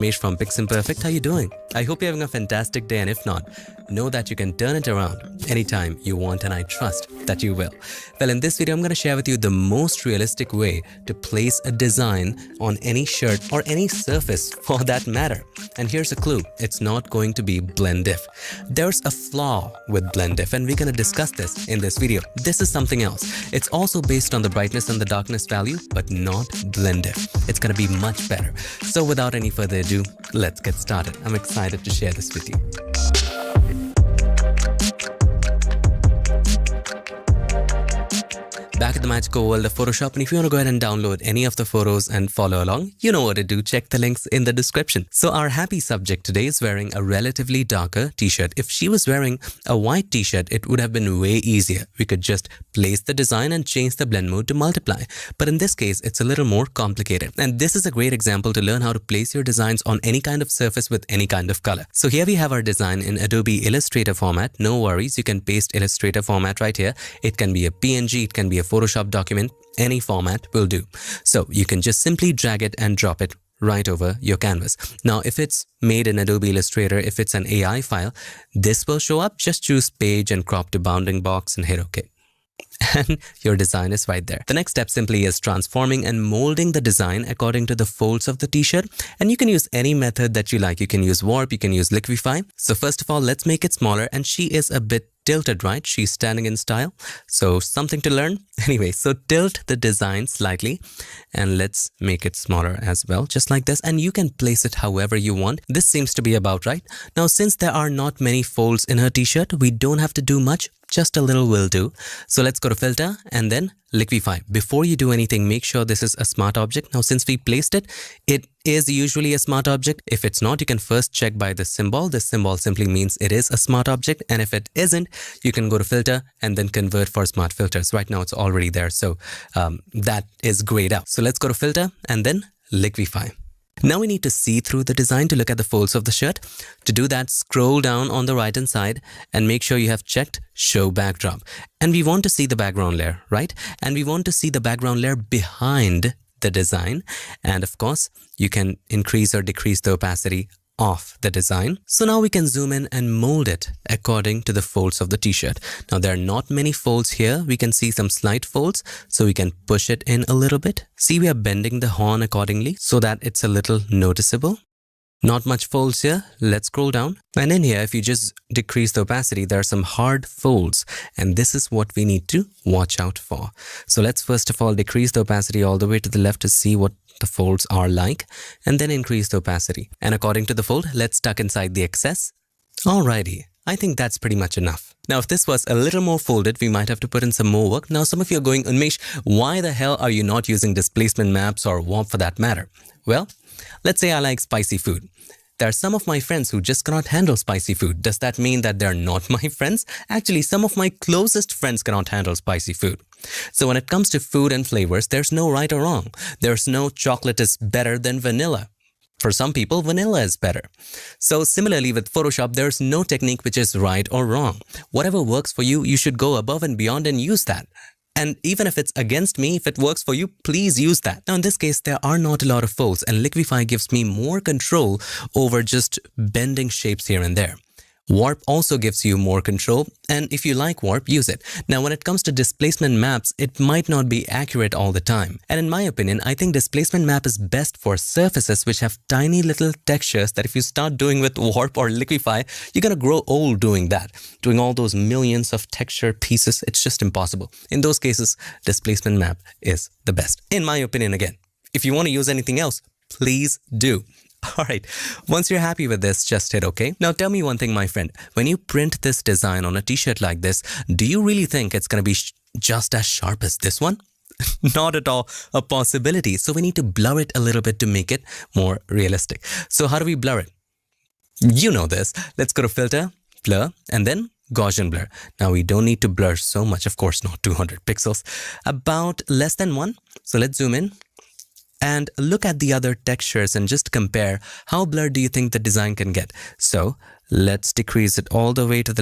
Pratmesh from Piximperfect. How you doing? I hope you're having a fantastic day, and if not, know that you can turn it around anytime you want, and I trust that you will. Well, in this video, I'm going to share with you the most realistic way to place a design on any shirt or any surface for that matter. And here's a clue. It's not going to be BlendIf. There's a flaw with BlendIf, and we're going to discuss this in this video. This is something else. It's also based on the brightness and the darkness value, but not BlendIf. It's going to be much better. So without any further ado, let's get started. I'm excited to share this with you. Back at the magical world of Photoshop, and if you want to go ahead and download any of the photos and follow along, you know what to do. Check the links in the description. So our happy subject today is wearing a relatively darker t-shirt. If she was wearing a white t-shirt, it would have been way easier. We could just place the design and change the blend mode to multiply. But in this case, it's a little more complicated. And this is a great example to learn how to place your designs on any kind of surface with any kind of color. So here we have our design in Adobe Illustrator format. No worries, you can paste Illustrator format right here. It can be a PNG, it can be a Photoshop document, any format will do. So you can just simply drag it and drop it right over your canvas. Now, if it's made in Adobe Illustrator, if it's an AI file, this will show up. Just choose page and crop to bounding box and hit OK. And your design is right there. The next step simply is transforming and molding the design according to the folds of the t-shirt. And you can use any method that you like. You can use warp, you can use liquify. So first of all, let's make it smaller. And she is a bit tilted, right? She's standing in style. So something to learn. Anyway, so tilt the design slightly and let's make it smaller as well, just like this. And you can place it however you want. This seems to be about right. Now, since there are not many folds in her t-shirt, we don't have to do much. Just a little will do. So let's go to filter and then liquify. Before you do anything, make sure this is a smart object. Now, since we placed it, it is usually a smart object. If it's not, you can first check by the symbol. This symbol simply means it is a smart object. And if it isn't, you can go to filter and then convert for smart filters. Right now, it's already there. So that is grayed out. So let's go to filter and then liquify. Now we need to see through the design to look at the folds of the shirt. To do that, scroll down on the right hand side and make sure you have checked show backdrop. And we want to see the background layer, right? And we want to see the background layer behind the design. And of course, you can increase or decrease the opacity of the design. So now we can zoom in and mold it according to the folds of the t-shirt. Now there are not many folds here. We can see some slight folds, so we can push it in a little bit. See, we are bending the horn accordingly so that it's a little noticeable. Not much folds here. Let's scroll down. And in here, if you just decrease the opacity, there are some hard folds. And this is what we need to watch out for. So let's first of all decrease the opacity all the way to the left to see what the folds are like, and then increase the opacity. And according to the fold, let's tuck inside the excess. Alrighty. I think that's pretty much enough. Now, if this was a little more folded, we might have to put in some more work. Now, some of you are going, Unmesh, why the hell are you not using displacement maps or warp for that matter? Well, let's say I like spicy food. There are some of my friends who just cannot handle spicy food. Does that mean that they're not my friends? Actually, some of my closest friends cannot handle spicy food. So when it comes to food and flavors, there's no right or wrong. There's no chocolate is better than vanilla. For some people, vanilla is better. So similarly with Photoshop, there's no technique which is right or wrong. Whatever works for you, you should go above and beyond and use that. And even if it's against me, if it works for you, please use that. Now, in this case, there are not a lot of folds, and liquify gives me more control over just bending shapes here and there. Warp also gives you more control, and if you like warp, use it. Now, when it comes to displacement maps, it might not be accurate all the time. And in my opinion, I think displacement map is best for surfaces which have tiny little textures that if you start doing with warp or liquify, you're gonna grow old doing that. Doing all those millions of texture pieces, it's just impossible. In those cases, displacement map is the best. In my opinion, again, if you want to use anything else, please do. All right, once you're happy with this, just hit OK. Now tell me one thing, my friend. When you print this design on a t-shirt like this, do you really think it's going to be just as sharp as this one? Not at all a possibility. So we need to blur it a little bit to make it more realistic. So how do we blur it? You know this. Let's go to filter, blur, and then Gaussian blur. Now we don't need to blur so much. Of course, not 200 pixels, about less than 1. So let's zoom in. And look at the other textures and just compare how blurred do you think the design can get. So let's decrease it all the way to the left.